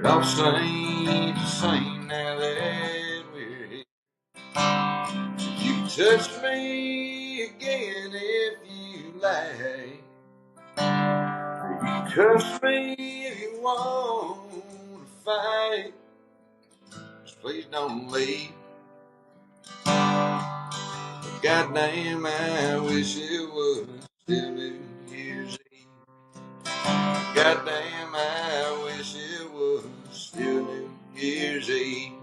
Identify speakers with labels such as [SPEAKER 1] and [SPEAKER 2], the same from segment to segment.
[SPEAKER 1] I'll sing to sing now that we're here. You touch me again if you like. You touch me if you want to fight. Just please don't leave. Goddamn, I wish it was still New Year's Eve. Goddamn, I wish it was still New Year's Eve.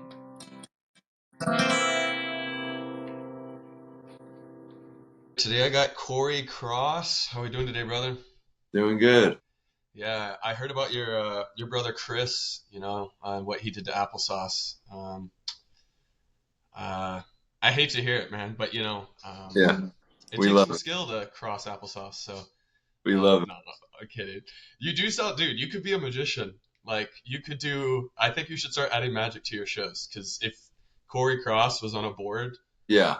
[SPEAKER 2] Today I got Cory Cross. How are we doing today, brother?
[SPEAKER 1] Doing good.
[SPEAKER 2] Yeah, I heard about your brother Chris, what he did to applesauce. Uh, I hate to hear it, man, but
[SPEAKER 1] Yeah,
[SPEAKER 2] it
[SPEAKER 1] we
[SPEAKER 2] takes
[SPEAKER 1] love
[SPEAKER 2] some
[SPEAKER 1] it.
[SPEAKER 2] skill to cross applesauce. So,
[SPEAKER 1] We love it.
[SPEAKER 2] no, I'm kidding. You do sound, dude. You could be a magician. Like you could do. I think you should start adding magic to your shows because if Cory Cross was on a board,
[SPEAKER 1] Yeah.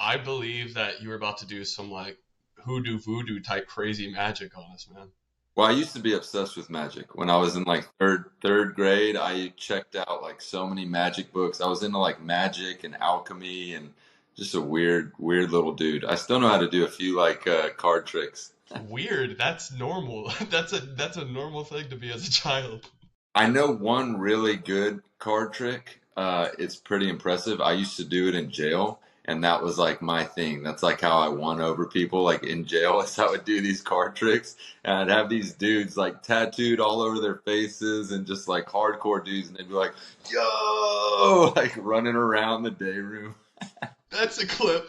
[SPEAKER 2] I believe that you were about to do some like hoodoo voodoo type crazy magic on us, man.
[SPEAKER 1] Well, I used to be obsessed with magic. When I was in like third grade, I checked out like so many magic books. I was into like magic and alchemy and just a weird little dude. I still know how to do a few like card tricks.
[SPEAKER 2] Weird. That's normal. That's a normal thing to be as a child.
[SPEAKER 1] I know one really good card trick. It's pretty impressive. I used to do it in jail, and that was like my thing. That's like how I won over people, like in jail, is I would do these card tricks, and I'd have these dudes like tattooed all over their faces and just like hardcore dudes, and they'd be like, "Yo!" like running around the day room.
[SPEAKER 2] That's a clip.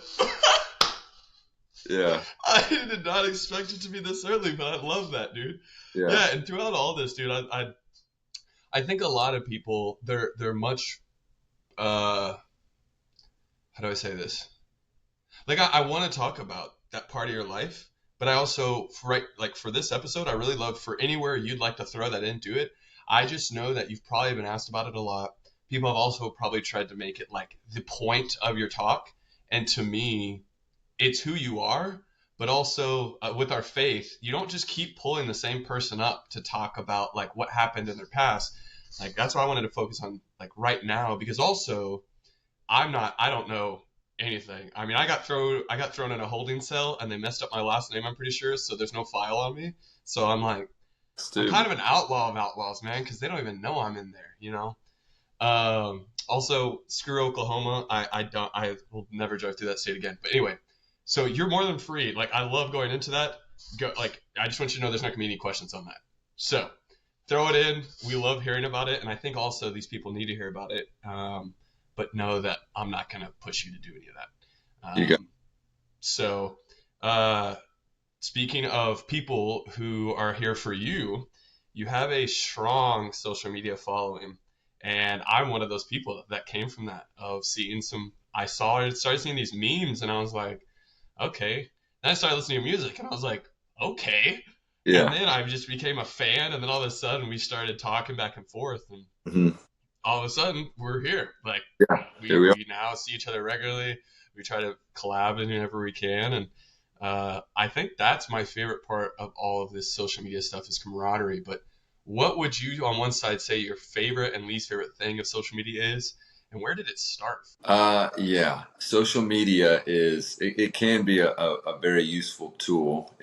[SPEAKER 1] Yeah,
[SPEAKER 2] I did not expect it to be this early, but I love that, dude.
[SPEAKER 1] yeah,
[SPEAKER 2] Yeah, and throughout all this, dude, I think a lot of people they're much how do I say this? Like I want to talk about that part of your life, but I also for this episode, I really love for anywhere you'd like to throw that into it. I just know that you've probably been asked about it a lot. People have also probably tried to make it like the point of your talk, and to me, it's who you are. But also with our faith, you don't just keep pulling the same person up to talk about like what happened in their past. Like that's why I wanted to focus on like right now because also I don't know anything. I mean, I got thrown in a holding cell and they messed up my last name, I'm pretty sure, so there's no file on me. So I'm like I'm
[SPEAKER 1] Stu.
[SPEAKER 2] kind of an outlaw of outlaws, man, cuz they don't even know I'm in there, you know. Also screw Oklahoma. I will never drive through that state again. But anyway, so you're more than free. Like I love going into that. I just want you to know there's not going to be any questions on that. So, throw it in. We love hearing about it, and I think also these people need to hear about it. But know that I'm not going to push you to do any of that.
[SPEAKER 1] You got.
[SPEAKER 2] So, uh, speaking of people who are here for you, you have a strong social media following, and I'm one of those people that came from that of seeing some. Started seeing these memes, and I was like, okay. Then I started listening to music, and I was like, okay. And
[SPEAKER 1] Yeah.
[SPEAKER 2] then I just became a fan, and then all of a sudden we started talking back and forth, and
[SPEAKER 1] Hmm.
[SPEAKER 2] all of a sudden we're here. Like
[SPEAKER 1] Yeah. Here we are.
[SPEAKER 2] we now see each other regularly. We try to collab whenever we can, and I think that's my favorite part of all of this social media stuff is camaraderie. But what would you, on one side, say your favorite and least favorite thing of social media is, and where did it start?
[SPEAKER 1] Yeah, social media it can be a very useful tool.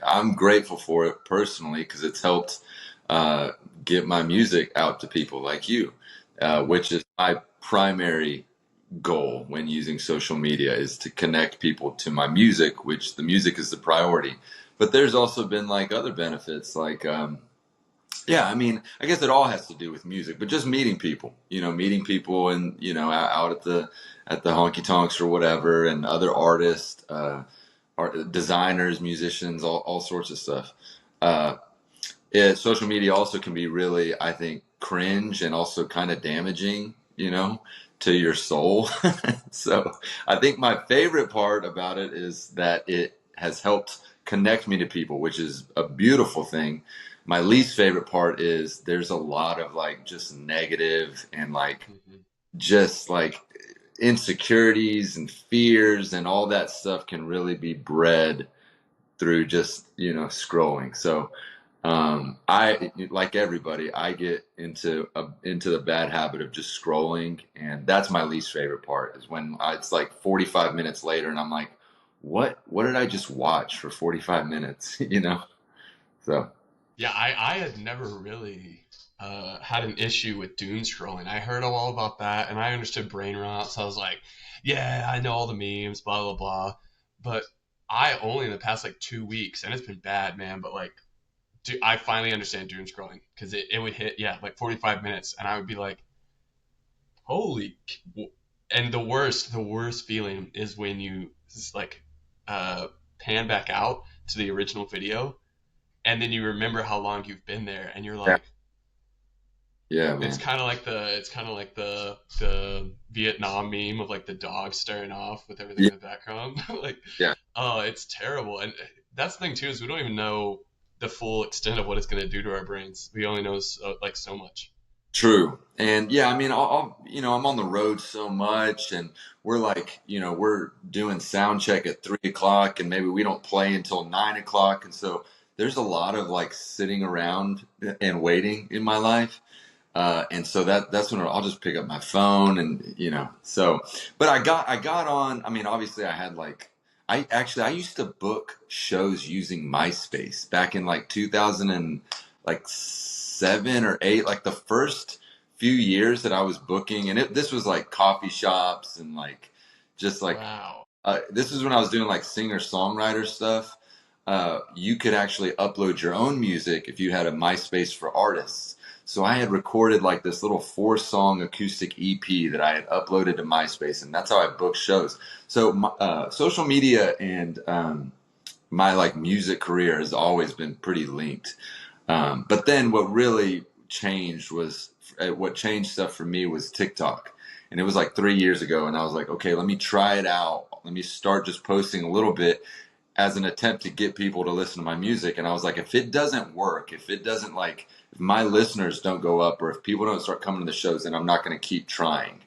[SPEAKER 1] I'm grateful for it personally because it's helped uh, get my music out to people like you, which is my primary goal when using social media is to connect people to my music, which the music is the priority. But there's also been like other benefits like yeah, I mean, I guess it all has to do with music, but just meeting people, meeting people and, out at the honky tonks or whatever and other artists, designers, musicians, all sorts of stuff. Uh, Social media also can be really, I think, cringe and also kind of damaging, to your soul. So I think my favorite part about it is that it has helped connect me to people, which is a beautiful thing. My least favorite part is there's a lot of like just negative and like
[SPEAKER 2] Mm-hmm.
[SPEAKER 1] just like insecurities and fears and all that stuff can really be bred through just scrolling. So I like everybody. I get into the bad habit of just scrolling, and that's my least favorite part. Is when it's like 45 minutes later, and I'm like, what did I just watch for 45 minutes? You know? So
[SPEAKER 2] Yeah, I had never really had an issue with doom scrolling. I heard all about that, and I understood brain rot, so I was like, yeah, I know all the memes, blah blah blah. But I only in the past like 2 weeks, and it's been bad, man. But like, I finally understand doom scrolling because it would hit, yeah, like 45 minutes, and I would be like, holy. And the worst feeling is when you just like uh, pan back out to the original video, and then you remember how long you've been there, and you're
[SPEAKER 1] yeah,
[SPEAKER 2] like,
[SPEAKER 1] yeah,
[SPEAKER 2] it's
[SPEAKER 1] man.
[SPEAKER 2] kind of like the Vietnam meme of like the dog staring off with everything
[SPEAKER 1] Yeah,
[SPEAKER 2] in the background. Like,
[SPEAKER 1] yeah.
[SPEAKER 2] oh, it's terrible. And that's the thing too, is we don't even know the full extent of what it's going to do to our brains. We only know like so much.
[SPEAKER 1] True. And yeah, I mean, I'm on the road so much, and we're like, we're doing sound check at 3 o'clock, and maybe we don't play until 9 o'clock. And so there's a lot of like sitting around and waiting in my life. And so that's when I'll just pick up my phone and, so, but I got on, I mean, obviously I had like, I used to book shows using MySpace back in like 2000 and like 7 or 8, like the first few years that I was booking. And this was like coffee shops and like, just like,
[SPEAKER 2] Wow.
[SPEAKER 1] this is when I was doing like singer songwriter stuff. You could actually upload your own music if you had a MySpace for artists. So I had recorded like this little 4 song acoustic EP that I had uploaded to MySpace, and that's how I booked shows. So social media and my like music career has always been pretty linked. But then what changed stuff for me was TikTok. And it was like 3 years ago, and I was like, okay, let me try it out. Let me start just posting a little bit as an attempt to get people to listen to my music. And I was like, if it doesn't work, if it doesn't like, if my listeners don't go up, or if people don't start coming to the shows, then I'm not going to keep trying.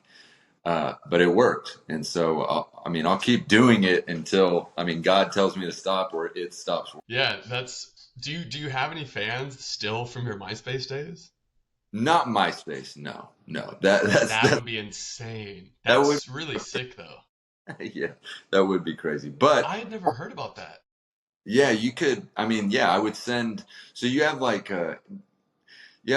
[SPEAKER 1] But it worked. And so, I'll keep doing it until, God tells me to stop or it stops.
[SPEAKER 2] Yeah, that's. Do you have any fans still from your MySpace days?
[SPEAKER 1] Not MySpace. No, no, that's,
[SPEAKER 2] That would be insane.
[SPEAKER 1] that would,
[SPEAKER 2] That's really sick though.
[SPEAKER 1] yeah, that would be crazy. But
[SPEAKER 2] I had never heard about that.
[SPEAKER 1] yeah, you could, yeah, I would send, so you have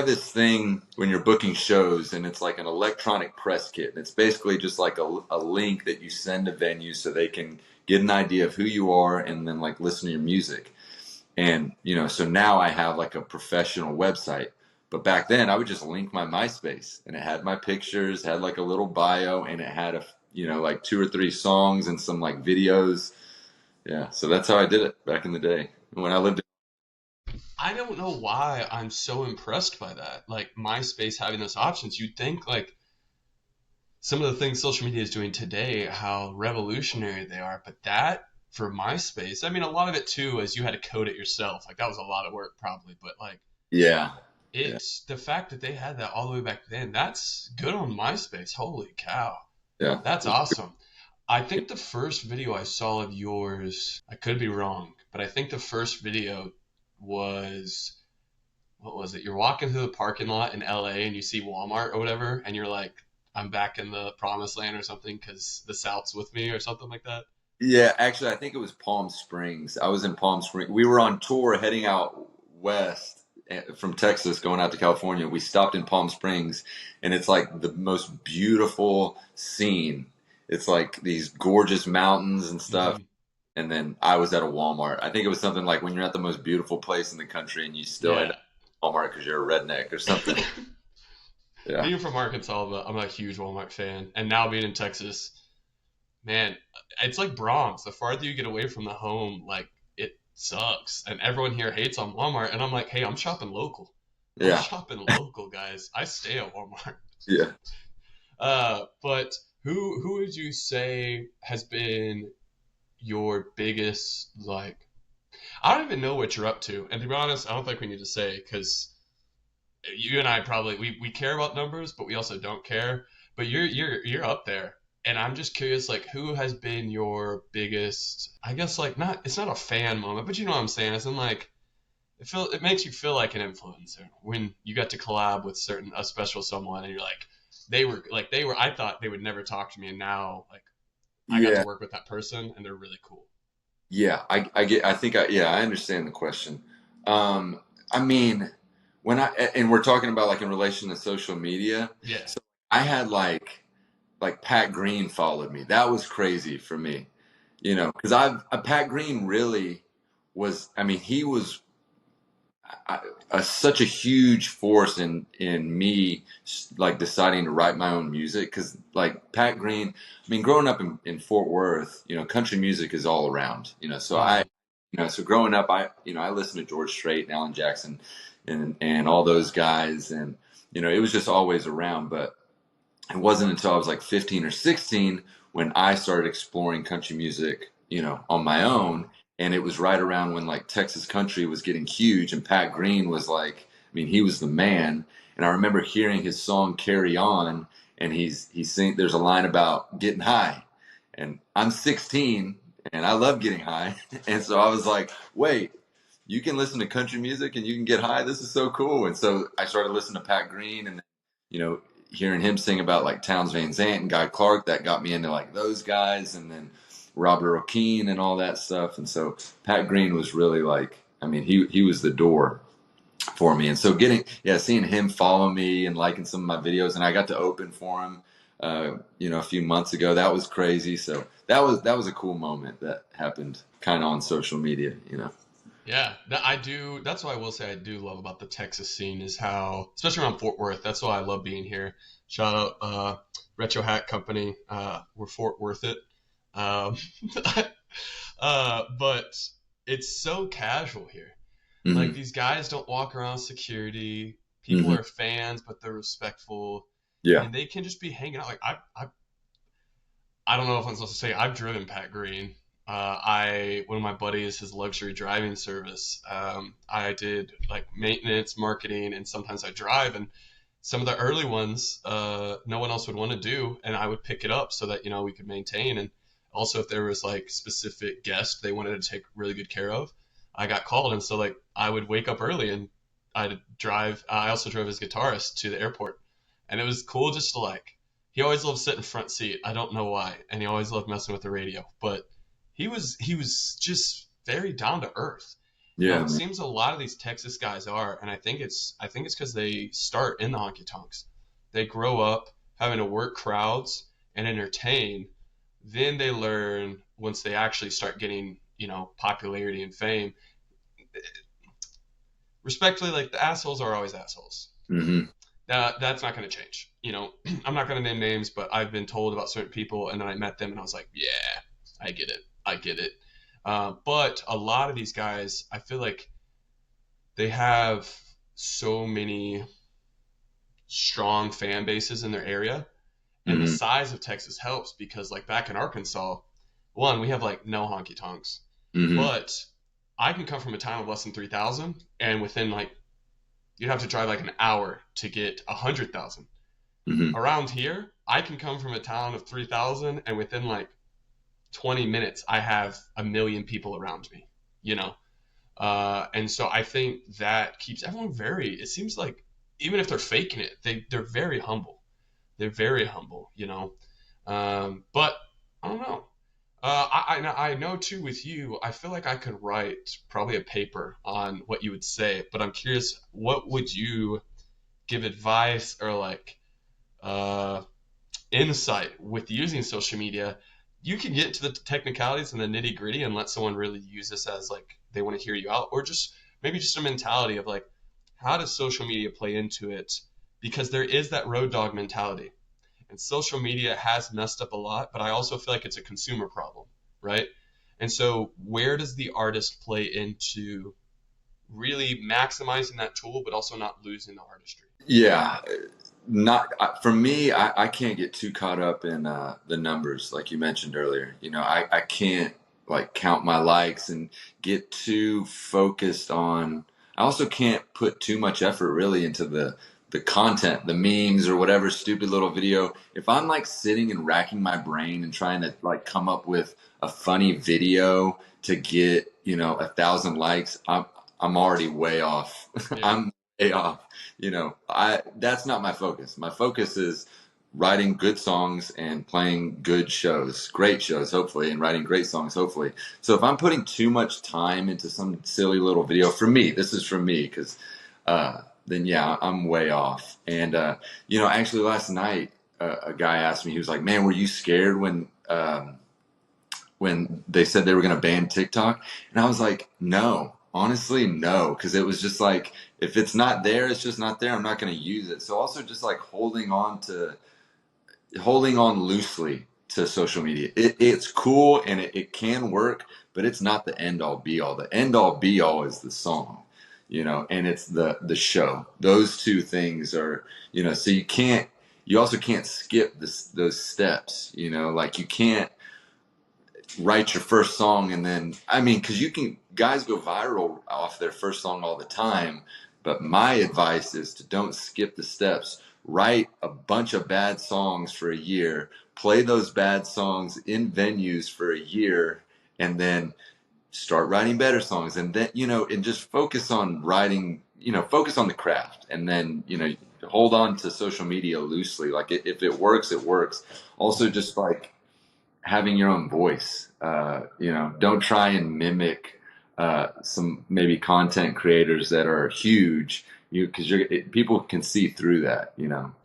[SPEAKER 1] this thing when you're booking shows, and it's like an electronic press kit. And it's basically just like a link that you send to venues so they can get an idea of who you are and then like listen to your music. And, so now I have like a professional website. But back then I would just link my MySpace, and it had my pictures, had like a little bio, and it had like 2 or 3 songs and some like videos. Yeah. So that's how I did it back in the day when I lived.
[SPEAKER 2] I don't know why I'm so impressed by that. Like MySpace having those options, you'd think like some of the things social media is doing today, how revolutionary they are. But that for MySpace, I mean, a lot of it too is you had to code it yourself. Like that was a lot of work probably, but like
[SPEAKER 1] Yeah. Yeah.
[SPEAKER 2] it's the fact that they had that all the way back then. That's good on MySpace. Holy cow,
[SPEAKER 1] Yeah.
[SPEAKER 2] that's awesome. I think the first video I saw of yours, I could be wrong, but I think the first video was what was it? You're walking through the parking lot in LA and you see Walmart or whatever, and you're like, I'm back in the promised land or something because the South's with me or something like that.
[SPEAKER 1] Yeah, actually, I think it was Palm Springs. I was in Palm Springs. We were on tour heading out west from Texas, going out to California. We stopped in Palm Springs, and it's like the most beautiful scene. It's like these gorgeous mountains and stuff.
[SPEAKER 2] Hmm.
[SPEAKER 1] And then I was at a Walmart. I think it was something like when you're at the most beautiful place in the country and you still end
[SPEAKER 2] Yeah.
[SPEAKER 1] up at Walmart because you're a redneck or something. Yeah.
[SPEAKER 2] Being from Arkansas, but I'm a huge Walmart fan. And now being in Texas, man, it's like Bronx. The farther you get away from the home, like it sucks. And everyone here hates on Walmart. And I'm like, hey, I'm shopping local. I'm
[SPEAKER 1] Yeah.
[SPEAKER 2] shopping local, guys. I stay at Walmart.
[SPEAKER 1] Yeah.
[SPEAKER 2] But who would you say has been your biggest like? I don't even know what you're up to, and to be honest, I don't think we need to say because you and I probably we care about numbers, but we also don't care. But you're up there, and I'm just curious, like who has been your biggest? I guess like not it's not a fan moment, but you know what I'm saying. It's in like it makes you feel like an influencer when you get to collab with a special someone, and you're like they were I thought they would never talk to me, and now like I got to
[SPEAKER 1] Yeah,
[SPEAKER 2] work with that person and they're really cool.
[SPEAKER 1] yeah, I get, I think yeah, I understand the question. Um, I mean, when and we're talking about like in relation to social media,
[SPEAKER 2] Yeah.
[SPEAKER 1] so I had like Pat Green followed me. That was crazy for me, because Pat Green really was. I mean, he was such a huge force in me like deciding to write my own music because like Pat Green. I mean, growing up in Fort Worth, country music is all around. So
[SPEAKER 2] Mm-hmm.
[SPEAKER 1] so growing up, I listened to George Strait and Alan Jackson and all those guys, and it was just always around, but it wasn't until I was like 15 or 16 when I started exploring country music, on my own. And it was right around when like Texas country was getting huge and Pat Green was like, I mean, he was the man. And I remember hearing his song Carry On, and he's saying there's a line about getting high. And I'm 16 and I love getting high. And so I was like, wait, you can listen to country music and you can get high. This is so cool. And so I started listening to Pat Green, and you know, hearing him sing about like Towns Van Zandt and Guy Clark, that got me into like those guys, and then Robert O'Keefe and all that stuff. And so Pat Green was really like, I mean, he was the door for me. And so seeing him follow me and liking some of my videos, and I got to open for him, a few months ago. That was crazy. So that was a cool moment that happened kind of on social media.
[SPEAKER 2] Yeah, I do. That's what I will say I do love about the Texas scene is how, especially around Fort Worth, that's why I love being here. Shout out Retro Hat Company. We're Fort Worth it. Um, but it's so casual here. Like
[SPEAKER 1] Hmm.
[SPEAKER 2] these guys don't walk around security. People
[SPEAKER 1] Hmm.
[SPEAKER 2] are fans, but they're respectful,
[SPEAKER 1] Yeah.
[SPEAKER 2] and they can just be hanging out. Like I don't know if I'm supposed to say I've driven Pat Green. One of my buddies, his luxury driving service. I did like maintenance, marketing, and sometimes I drive. And some of the early ones, no one else would want to do, and I would pick it up so that we could maintain. And also, if there was like specific guest they wanted to take really good care of, I got called, and so like I would wake up early and I'd drive. I also drove his guitarist to the airport, and it was cool just to like. He always loved sitting front seat. I don't know why, and he always loved messing with the radio. But he was just very down to earth.
[SPEAKER 1] Yeah,
[SPEAKER 2] It
[SPEAKER 1] man.
[SPEAKER 2] seems a lot of these Texas guys are, and I think it's because they start in the honky tonks. They grow up having to work crowds and entertain. Then they learn once they actually start getting popularity and fame. Respectfully, like the assholes are always assholes.
[SPEAKER 1] Hmm.
[SPEAKER 2] That's not going to change. I'm not going to name names, but I've been told about certain people, and then I met them, and I was like, yeah, I get it, I get it. But a lot of these guys, I feel like they have so many strong fan bases in their area, and the
[SPEAKER 1] Hmm.
[SPEAKER 2] size of Texas helps because, like back in Arkansas, one we have like no honky tonks,
[SPEAKER 1] Hmm.
[SPEAKER 2] but I can come from a town of less than 3,000, and within like you'd have to drive like an hour to get 100,000.
[SPEAKER 1] Hmm.
[SPEAKER 2] Around here, I can come from a town of 3,000 and within like 20 minutes, I have a million people around me, you know? And so I think that keeps everyone it seems like even if they're faking it, they're very humble. They're very humble. But I don't know. I know too with you, I feel like I could write probably a paper on what you would say, but I'm curious, what would you give advice or like, uh, insight with using social media? You can get to the technicalities and the nitty gritty and let someone really use this as like they want to hear you out, or just maybe just a mentality of like, how does social media play into it? Because there is that road dog mentality, and social media has messed up a lot, but I also feel like it's a consumer problem, right? And so, where does the artist play into really maximizing that tool, but also not losing the artistry?
[SPEAKER 1] Yeah, not for me. I can't get too caught up in the numbers like you mentioned earlier. I can't like count my likes and get too focused on. I also can't put too much effort really into the content, the memes or whatever stupid little video. If I'm like sitting and racking my brain and trying to like come up with a funny video to get 1,000 likes, I'm already way off.
[SPEAKER 2] Yeah.
[SPEAKER 1] I'm way off. That's not my focus. My focus is writing good songs and playing good shows, great shows, hopefully, and writing great songs, hopefully. So if I'm putting too much time into some silly little video, for me, this is for me, because then yeah, I'm way off. And actually last night, a guy asked me, he was like, "Man, were you scared when they said they were going to ban TikTok?" And I was like, no, honestly, no, because it was just like, if it's not there, it's just not there. I'm not going to use it. So also just like holding on loosely to social media. It's cool and it can work, but it's not the end all be all. The end all be all is the song, and it's the show. Those two things are, so you also can't skip those steps, like you can't write your first song and then, I mean, because guys go viral off their first song all the time, but my advice is to don't skip the steps. Write a bunch of bad songs for a year, play those bad songs in venues for a year, and then start writing better songs. And then, and just focus on writing, focus on the craft. And then, hold on to social media loosely. Like if it works, it works. Also, just like having your own voice. Don't try and mimic some maybe content creators that are huge, because people can see through that.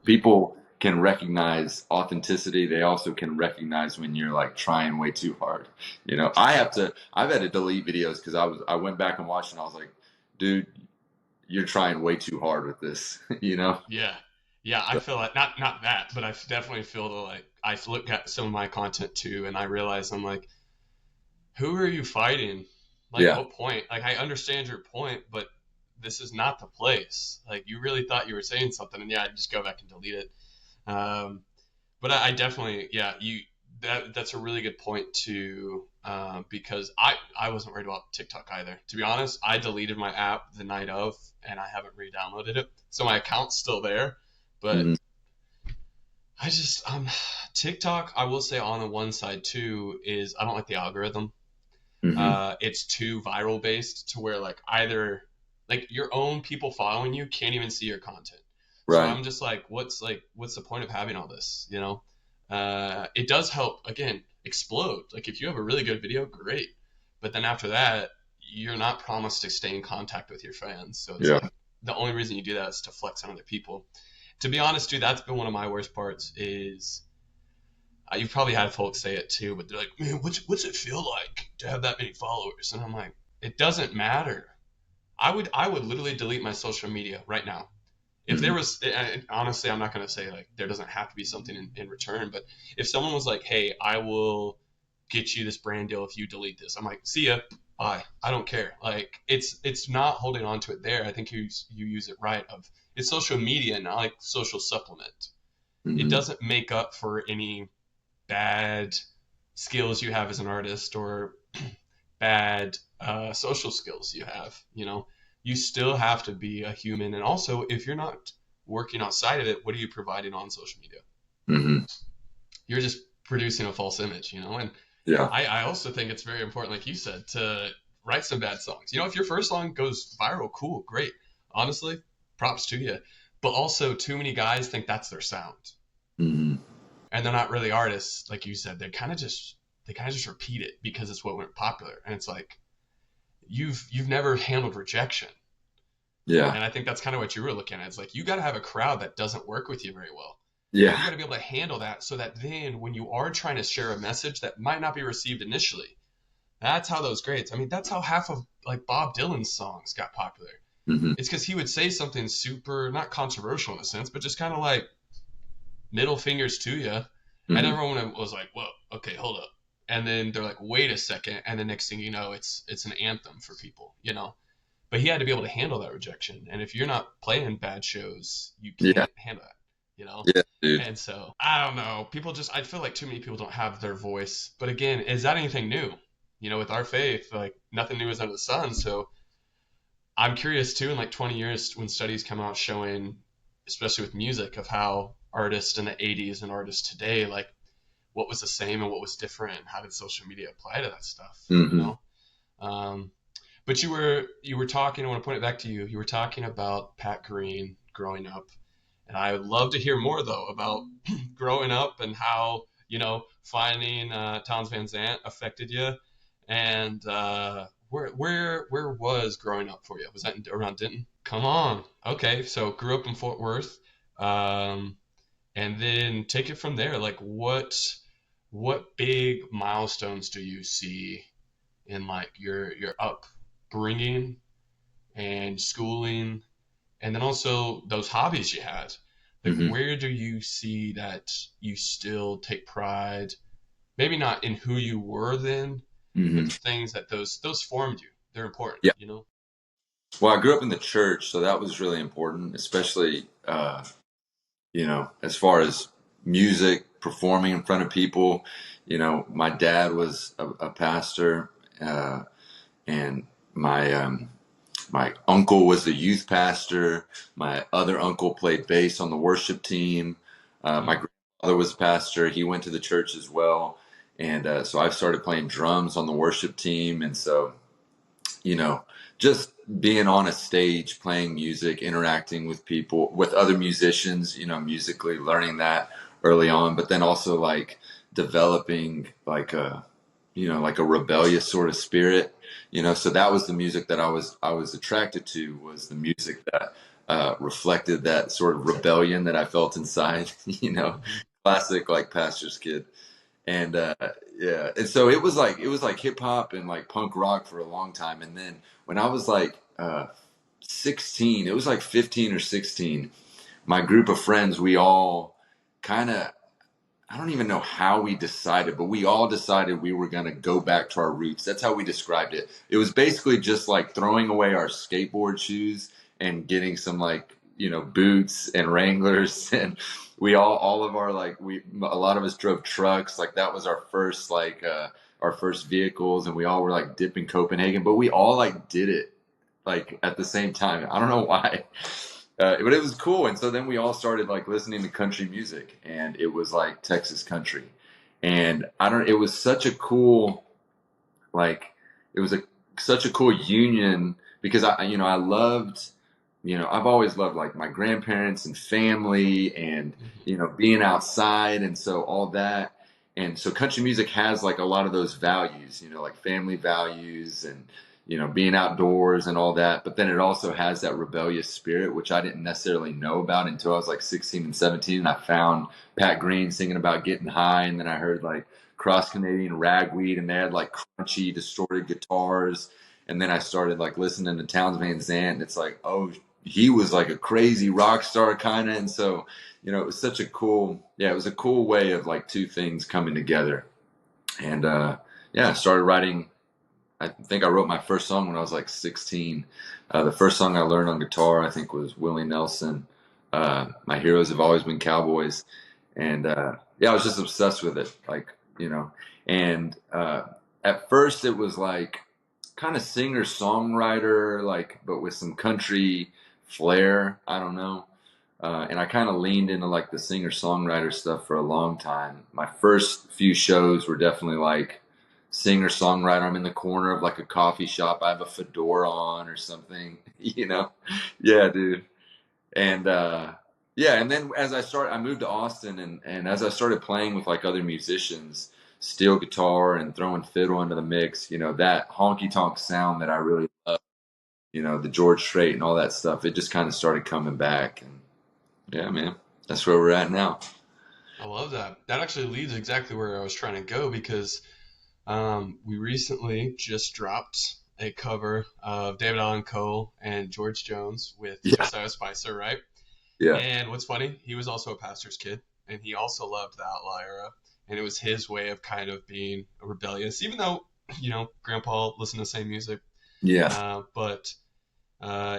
[SPEAKER 1] People can recognize authenticity. They also can recognize when you're like trying way too hard. I've had to delete videos because I went back and watched and I was like, dude, you're trying way too hard with this.
[SPEAKER 2] Yeah. Yeah, I feel like not that, but I definitely feel like I look at some of my content too, and I realize I'm like, who are you fighting? Like,
[SPEAKER 1] Yeah.
[SPEAKER 2] what point? Like, I understand your point, but this is not the place. Like, you really thought you were saying something, and yeah, I just go back and delete it. Um, but I definitely, yeah, that's a really good point too, because I wasn't worried about TikTok either. To be honest, I deleted my app the night of, and I haven't re-downloaded it, so my account's still there. But
[SPEAKER 1] Hmm.
[SPEAKER 2] I just TikTok, I will say on the one side too is I don't like the algorithm.
[SPEAKER 1] Hmm.
[SPEAKER 2] It's too viral based to where like either like your own people following you can't even see your content. So
[SPEAKER 1] Right.
[SPEAKER 2] I'm just like, what's the point of having all this? It does help again explode. Like if you have a really good video, great. But then after that, you're not promised to stay in contact with your fans. So it's
[SPEAKER 1] Yeah.
[SPEAKER 2] like the only reason you do that is to flex on other people. To be honest, dude, that's been one of my worst parts. Is you've probably had folks say it too, but they're like, "Man, what's it feel like to have that many followers?" And I'm like, it doesn't matter. I would literally delete my social media right now. If there
[SPEAKER 1] Hmm.
[SPEAKER 2] was, honestly, I'm not gonna say like there doesn't have to be something in return, but if someone was like, "Hey, I will get you this brand deal if you delete this," I'm like, "See ya, bye. I don't care." Like it's not holding on to it there. I think you use it right. Of it's social media, not like social supplement. It
[SPEAKER 1] Hmm.
[SPEAKER 2] doesn't make up for any bad skills you have as an artist or bad social skills you have. You still have to be a human. And also, if you're not working outside of it, what are you providing on social media?
[SPEAKER 1] Hmm.
[SPEAKER 2] You're just producing a false image. And
[SPEAKER 1] Yeah.
[SPEAKER 2] I also think it's very important, like you said, to write some bad songs. If your first song goes viral, cool, great. Honestly, props to you. But also, too many guys think that's their sound.
[SPEAKER 1] Hmm.
[SPEAKER 2] And they're not really artists, like you said. They kind of just repeat it because it's what went popular, and it's like you've never handled rejection,
[SPEAKER 1] Yeah.
[SPEAKER 2] and I think that's kind of what you were looking at. It's like you got to have a crowd that doesn't work with you very well. You
[SPEAKER 1] Yeah.
[SPEAKER 2] got to be able to handle that, so that then when you are trying to share a message that might not be received initially, that's how those grades. I mean, that's how half of like Bob Dylan's songs got popular.
[SPEAKER 1] Hmm.
[SPEAKER 2] It's because he would say something super not controversial in a sense, but just kind of like middle fingers to you, and
[SPEAKER 1] Hmm.
[SPEAKER 2] everyone was like, "Whoa, okay, hold up." And then they're like, "Wait a second," and the next thing you know, it's an anthem for people. But he had to be able to handle that rejection, and if you're not playing bad shows, you
[SPEAKER 1] Yeah.
[SPEAKER 2] can't handle that.
[SPEAKER 1] Yeah, dude.
[SPEAKER 2] And so I don't know. I feel like too many people don't have their voice. But again, is that anything new? With our faith, like nothing new is under the sun. So I'm curious too, in like 20 years, when studies come out showing, especially with music, of how artists in the 80s and artists today, like what was the same and what was different, and how did social media apply to that stuff?
[SPEAKER 1] Hmm.
[SPEAKER 2] Um, But you were talking. I want to point it back to you. You were talking about Pat Green growing up, and I would love to hear more though about growing up and how finding Towns Van Zandt affected you, and where was growing up for you? Was that around Denton? Come on. Okay, so grew up in Fort Worth, um, and then take it from there. Like what big milestones do you see in like your upbringing and schooling, and then also those hobbies you had? Like
[SPEAKER 1] Hmm.
[SPEAKER 2] where do you see that you still take pride? Maybe not in who you were then, but
[SPEAKER 1] Hmm.
[SPEAKER 2] the things that those formed you. They're important,
[SPEAKER 1] Yeah.
[SPEAKER 2] you know.
[SPEAKER 1] Well, I grew up in the church, so that was really important, especially as far as music, performing in front of people. My dad was a pastor, and my uncle was the youth pastor. My other uncle played bass on the worship team. My
[SPEAKER 2] Mm.
[SPEAKER 1] grandfather was a pastor. He went to the church as well. And so I started playing drums on the worship team. And so, you know, just being on a stage, playing music, interacting with people, with other musicians, musically learning that early on, but then also like developing like a rebellious sort of spirit, so that was the music that I was attracted to, was the music that reflected that sort of rebellion that I felt inside,
[SPEAKER 2] Hmm.
[SPEAKER 1] classic like pastor's kid. And yeah, and so it was like hip hop and like punk rock for a long time. And then when I was like 16, it was like 15 or 16, my group of friends, we all kind of, I don't even know how we decided, but we all decided we were going to go back to our roots. That's how we described it. It was basically just like throwing away our skateboard shoes and getting some like, boots and Wranglers. And we all of our like, a lot of us drove trucks. Like that was our first vehicles. And we all were like dipping Copenhagen, but we all like did it like at the same time. I don't know why. But it was cool. And so then we all started like listening to country music, and it was like Texas country. And it was such a cool, like, it was such a cool union, because I loved, I've always loved like my grandparents and family, and,
[SPEAKER 2] Hmm.
[SPEAKER 1] being outside. And so all that. And so country music has like a lot of those values, like family values, and, being outdoors and all that. But then it also has that rebellious spirit, which I didn't necessarily know about until I was like 16 and 17. And I found Pat Green singing about getting high. And then I heard like Cross Canadian Ragweed, and they had like crunchy, distorted guitars. And then I started like listening to Towns Van Zandt, and it's like, oh, he was like a crazy rock star kind of. And so, it was such a cool, yeah, it was a cool way of like two things coming together. And yeah, I started writing. I think I wrote my first song when I was like 16. The first song I learned on guitar, I think, was Willie Nelson. My heroes have always been cowboys. And yeah, I was just obsessed with it. Like, and at first it was like kind of singer songwriter, like, but with some country flair. I don't know. And I kind of leaned into like the singer songwriter stuff for a long time. My first few shows were definitely like singer songwriter. I'm in the corner of like a coffee shop. I have a fedora on or something, Yeah, dude. And yeah, and then I moved to Austin, and as I started playing with like other musicians, steel guitar and throwing fiddle into the mix, that honky tonk sound that I really love, the George Strait and all that stuff, it just kind of started coming back. And yeah, man, that's where we're at now.
[SPEAKER 2] I love that. That actually leads exactly where I was trying to go because we recently just dropped a cover of David Allan Coe and George Jones with
[SPEAKER 1] Yeah,
[SPEAKER 2] Josiah Spicer, right?
[SPEAKER 1] yeah,
[SPEAKER 2] And what's funny, he was also a pastor's kid, and he also loved the Outlaw era, and it was his way of kind of being rebellious, even though Grandpa listened to the same music.
[SPEAKER 1] yeah.
[SPEAKER 2] But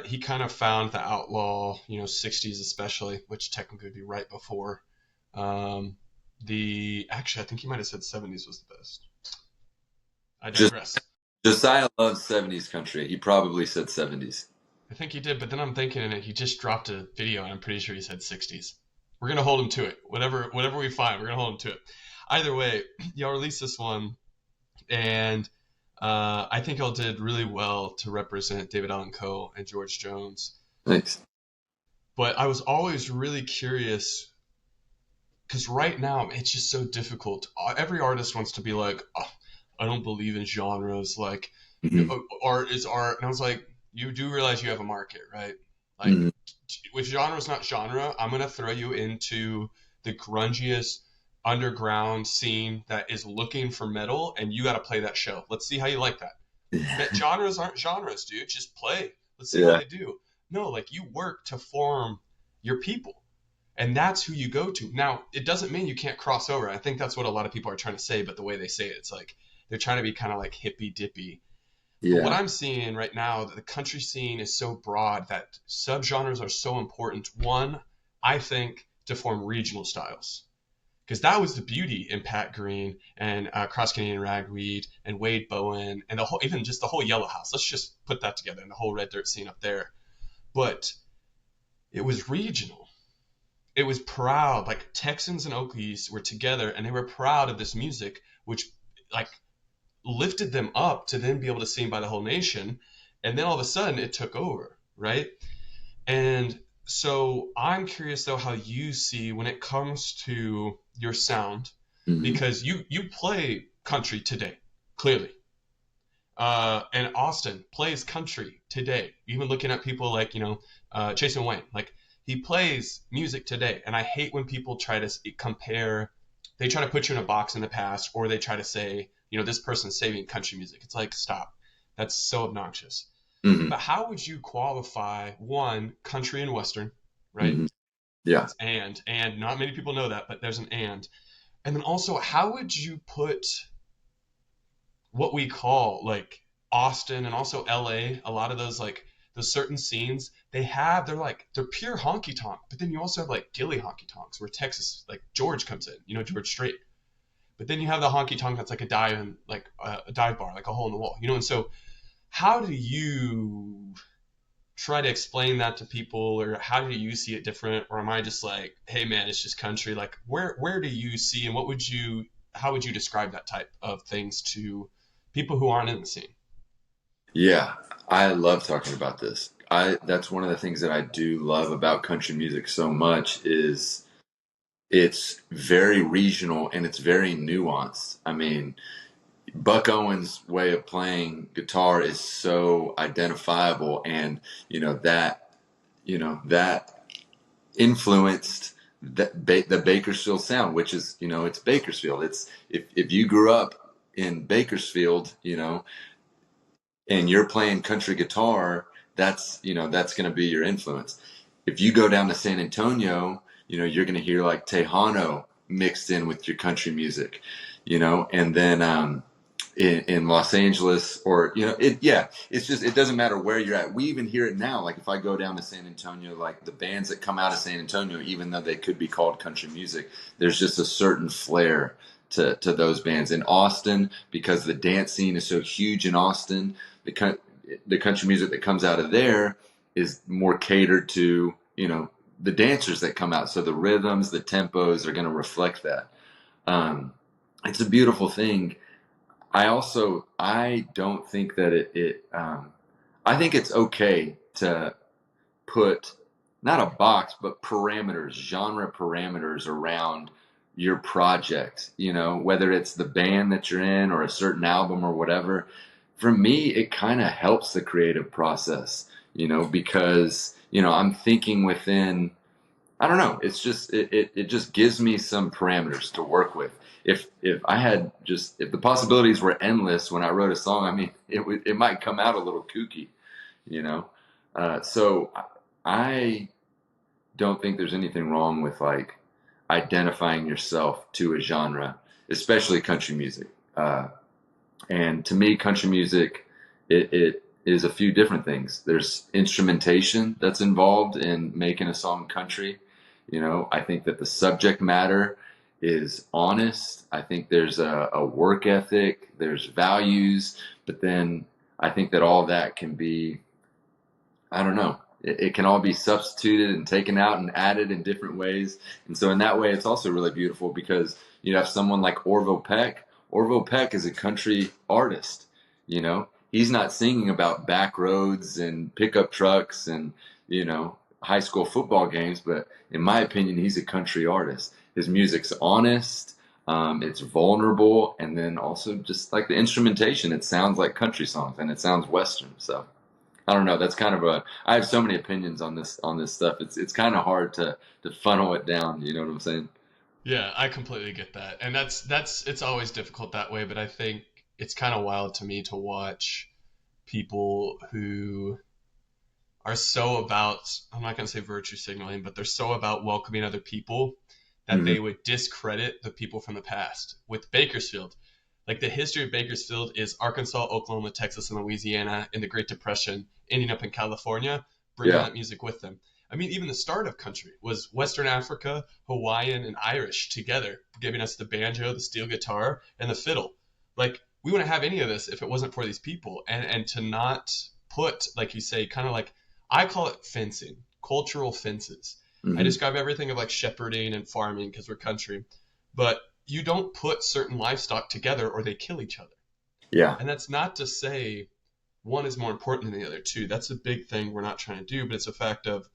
[SPEAKER 2] he kind of found the outlaw, 60s especially, which technically would be right before. Um, the actually, I think he might have said 70s was the best. I
[SPEAKER 1] Just
[SPEAKER 2] digress.
[SPEAKER 1] Josiah loves '70s country. He probably said '70s.
[SPEAKER 2] I think he did, but then I'm thinking in it, he just dropped a video, and I'm pretty sure he said 60s. We're gonna hold him to it. Whatever we find, we're gonna hold him to it. Either way, y'all released this one, and I think y'all did really well to represent David Allan Coe and George Jones.
[SPEAKER 1] Thanks.
[SPEAKER 2] But I was always really curious because right now it's just so difficult. Every artist wants to be like, oh, I don't believe in genres. Like,
[SPEAKER 1] Hmm.
[SPEAKER 2] art is art. And I was like, you do realize you have a market, right? Like,
[SPEAKER 1] Hmm.
[SPEAKER 2] with genre's not genre, I'm gonna throw you into the grungiest underground scene that is looking for metal, and you got to play that show. Let's see how you like that. Genres aren't genres, dude. Just play. Let's see how
[SPEAKER 1] Yeah.
[SPEAKER 2] they do. No, like you work to form your people, and that's who you go to. Now, it doesn't mean you can't cross over. I think that's what a lot of people are trying to say, but the way they say it, it's like they're trying to be kind of like hippy dippy. But what
[SPEAKER 1] Yeah.
[SPEAKER 2] I'm seeing right now, that the country scene is so broad that subgenres are so important. One, I think, to form regional styles, because that was the beauty in Pat Green and Cross Canadian Ragweed and Wade Bowen and the whole, even just the whole Yellow House. Let's just put that together and the whole Red Dirt scene up there. But it was regional. It was proud. Like Texans and Okies were together and they were proud of this music, which like lifted them up to then be able to sing by the whole nation. And then all of a sudden it took over, right? And so I'm curious though how you see when it comes to your sound,
[SPEAKER 1] Hmm.
[SPEAKER 2] because you play country today, clearly. And Austin plays country today. Even looking at people like Jason Wayne, like he plays music today. And I hate when people try to compare. They try to put you in a box in the past, or they try to say, this person's saving country music. It's like, stop. That's so obnoxious.
[SPEAKER 1] Hmm.
[SPEAKER 2] But how would you qualify one country and western, right?
[SPEAKER 1] Hmm. Yeah.
[SPEAKER 2] It's and not many people know that, but there's an and then also how would you put what we call like Austin and also LA, a lot of those like those certain scenes they're pure honky tonk, but then you also have like Gilly honky tonks where Texas like George comes in, George Strait. But then you have the honky tonk that's like a dive and like a dive bar, like a hole in the wall, and so how do you try to explain that to people, or how do you see it different, or am I just like, hey man, it's just country? Like where do you see, and how would you describe that type of things to people who aren't in the scene?
[SPEAKER 1] Yeah. I love talking about this. That's one of the things that I do love about country music so much is it's very regional and it's very nuanced. I mean, Buck Owens' way of playing guitar is so identifiable, and that influenced the Bakersfield sound, which is it's Bakersfield. It's if you grew up in Bakersfield, and you're playing country guitar, that's going to be your influence. If you go down to San Antonio, you're going to hear like Tejano mixed in with your country music, and then in Los Angeles, or it's just, it doesn't matter where you're at. We even hear it now. Like if I go down to San Antonio, like the bands that come out of San Antonio, even though they could be called country music, there's just a certain flair to those bands. In Austin, because the dance scene is so huge in Austin, the country music that comes out of there is more catered to the dancers that come out. So the rhythms, the tempos are going to reflect that. Um, it's a beautiful thing. I don't think that I think it's okay to put not a box, but parameters, genre parameters around your project, whether it's the band that you're in or a certain album or whatever. For me, it kind of helps the creative process, because, I'm thinking within, I don't know. It's just it just gives me some parameters to work with. If the possibilities were endless when I wrote a song, I mean, it might come out a little kooky, you know. So I don't think there's anything wrong with like identifying yourself to a genre, especially country music. And to me, country music, it is a few different things. There's instrumentation that's involved in making a song country. I think that the subject matter is honest. I think there's a work ethic, there's values, but then I think that all that can be, I don't know, it can all be substituted and taken out and added in different ways. And so in that way, it's also really beautiful because you have someone like Orville Peck. Orville Peck is a country artist. You know, he's not singing about back roads and pickup trucks and, you know, high school football games, but in my opinion, he's a country artist. His music's honest, it's vulnerable, and then also just like the instrumentation, it sounds like country songs and it sounds Western. So I don't know. That's kind of a. I have so many opinions on this stuff. It's kind of hard to funnel it down. You know what I'm saying?
[SPEAKER 2] Yeah, I completely get that. And that's it's always difficult that way, but I think it's kind of wild to me to watch people who are so about, I'm not going to say virtue signaling, but they're so about welcoming other people that
[SPEAKER 1] Hmm.
[SPEAKER 2] they would discredit the people from the past. With Bakersfield, like the history of Bakersfield is Arkansas, Oklahoma, Texas, and Louisiana in the Great Depression, ending up in California, bringing
[SPEAKER 1] Yeah.
[SPEAKER 2] that music with them. I mean, even the start of country was Western Africa, Hawaiian, and Irish together, giving us the banjo, the steel guitar, and the fiddle. Like, we wouldn't have any of this if it wasn't for these people. And to not put, like you say, kind of like, I call it fencing, cultural fences. I
[SPEAKER 1] Hmm.
[SPEAKER 2] describe everything of like shepherding and farming because we're country, but you don't put certain livestock together or they kill each other.
[SPEAKER 1] Yeah.
[SPEAKER 2] And that's not to say one is more important than the other too. That's a big thing we're not trying to do, but it's a fact of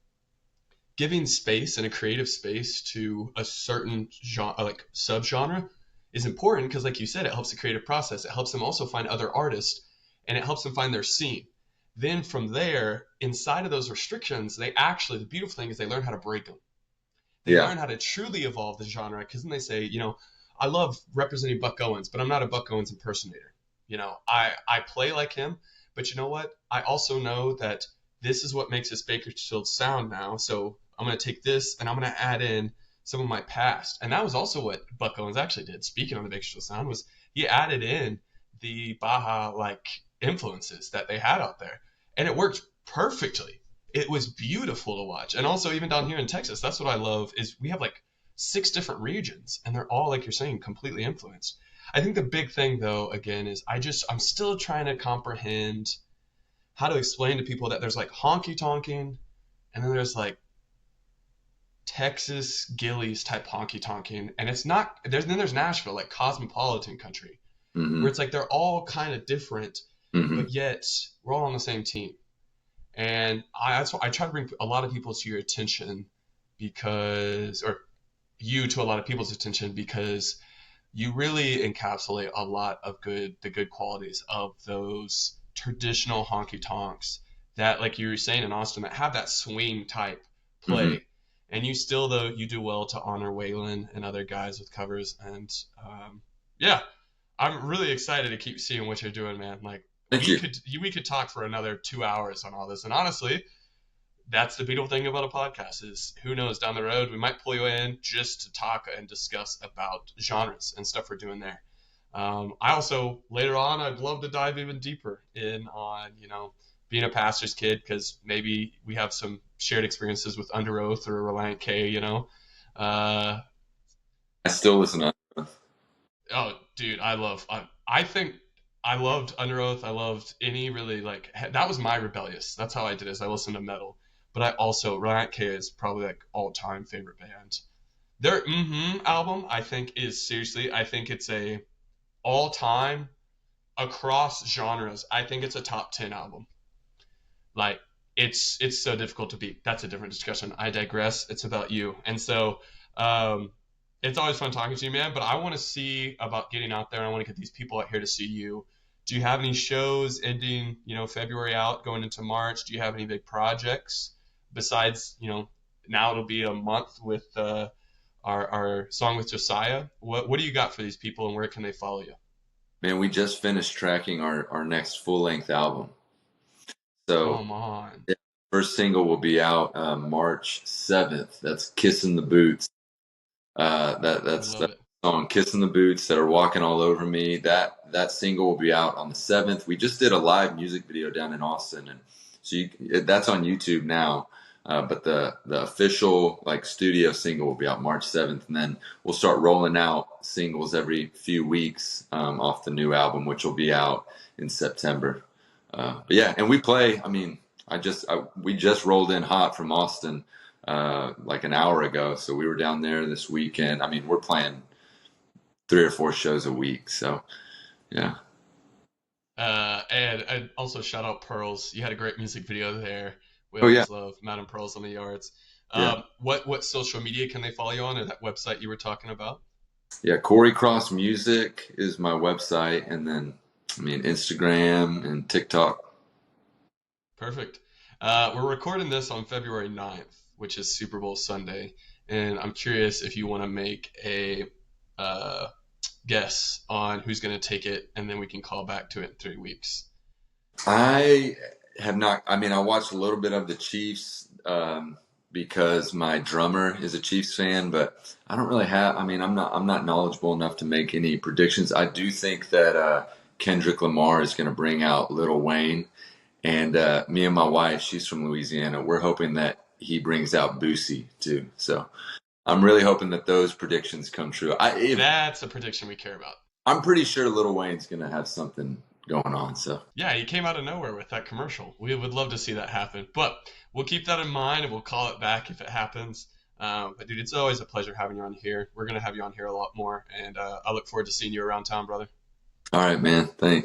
[SPEAKER 2] giving space and a creative space to a certain genre, like subgenre, is important because, like you said, it helps the creative process. It helps them also find other artists, and it helps them find their scene. Then from there, inside of those restrictions, they actually, the beautiful thing is they learn how to break them. They
[SPEAKER 1] Yeah.
[SPEAKER 2] learn how to truly evolve the genre because then they say, I love representing Buck Owens, but I'm not a Buck Owens impersonator. I play like him, but you know what? I also know that this is what makes this Bakersfield sound now. So I'm going to take this and I'm going to add in some of my past. And that was also what Buck Owens actually did. Speaking on the Bakersfield sound, was he added in the Baja like influences that they had out there, and it worked perfectly. It was beautiful to watch. And also even down here in Texas, that's what I love is we have like six different regions and they're all, like you're saying, completely influenced. I think the big thing though, again, is I'm still trying to comprehend how to explain to people that there's like honky tonking and then there's like Texas Gillies type honky tonking. And it's not there's Nashville, like cosmopolitan country,
[SPEAKER 1] Hmm.
[SPEAKER 2] where it's like they're all kind of different,
[SPEAKER 1] Hmm.
[SPEAKER 2] but yet we're all on the same team. And that's why I try to bring a lot of people to your attention because, or you to a lot of people's attention because you really encapsulate a lot of the good qualities of those traditional honky tonks that, like you were saying in Austin, that have that swing type
[SPEAKER 1] Hmm.
[SPEAKER 2] play. And you still, though, you do well to honor Waylon and other guys with covers. And yeah, I'm really excited to keep seeing what you're doing, man. Like
[SPEAKER 1] Thank you.
[SPEAKER 2] we could talk for another 2 hours on all this. And honestly, that's the beautiful thing about a podcast is who knows down the road we might pull you in just to talk and discuss about genres and stuff we're doing there. I also later on I'd love to dive even deeper in on being a pastor's kid because maybe we have some shared experiences with Under Oath or Reliant K. Uh,
[SPEAKER 1] I still listen to.
[SPEAKER 2] Oh, dude, I think I loved Under Oath. I loved any really like that was my rebellious. That's how I did it. Is I listened to metal, but I also Riot K is probably like all time favorite band. Their album I think is seriously. I think it's a all time across genres. I think it's a top 10 album. Like it's so difficult to beat. That's a different discussion. I digress. It's about you. And so um, it's always fun talking to you, man. But I want to see about getting out there. I want to get these people out here to see you. Do you have any shows ending, February out, going into March? Do you have any big projects besides, now it'll be a month with our song with Josiah? What do you got for these people, and where can they follow you?
[SPEAKER 1] Man, we just finished tracking our next full length album. So
[SPEAKER 2] Come on,
[SPEAKER 1] yeah, first single will be out March 7th. That's "Kissing the Boots."
[SPEAKER 2] I
[SPEAKER 1] That's
[SPEAKER 2] love
[SPEAKER 1] the
[SPEAKER 2] it.
[SPEAKER 1] song "Kissing the Boots" that are walking all over me. That single will be out on the 7th. We just did a live music video down in Austin, and so that's on YouTube now. But the official like studio single will be out March 7th, and then we'll start rolling out singles every few weeks off the new album, which will be out in September. But yeah, and we play. I mean, we just rolled in hot from Austin like an hour ago. So we were down there this weekend. I mean, we're playing 3 or 4 shows a week. So yeah,
[SPEAKER 2] And also shout out Pearls. You had a great music video there. We
[SPEAKER 1] Oh yeah,
[SPEAKER 2] always love Madam Pearls on the yards.
[SPEAKER 1] yeah,
[SPEAKER 2] What social media can they follow you on, or that website you were talking about?
[SPEAKER 1] yeah. Cory Cross Music is my website, and then I mean Instagram and TikTok.
[SPEAKER 2] Perfect. We're recording this on February 9th, which is Super Bowl Sunday, and I'm curious if you want to make a uh, guess on who's going to take it, and then we can call back to it in 3 weeks.
[SPEAKER 1] I have not. I mean, I watched a little bit of the Chiefs because my drummer is a Chiefs fan, but I don't really have. I mean, I'm not knowledgeable enough to make any predictions. I do think that Kendrick Lamar is going to bring out Lil Wayne, and me and my wife, she's from Louisiana. We're hoping that he brings out Boosie too. So I'm really hoping that those predictions come true.
[SPEAKER 2] That's a prediction we care about.
[SPEAKER 1] I'm pretty sure Lil Wayne's going to have something going on. So.
[SPEAKER 2] Yeah, he came out of nowhere with that commercial. We would love to see that happen, but we'll keep that in mind and we'll call it back if it happens. But dude, it's always a pleasure having you on here. We're gonna have you on here a lot more, and I look forward to seeing you around town, brother.
[SPEAKER 1] All right, man. Thanks.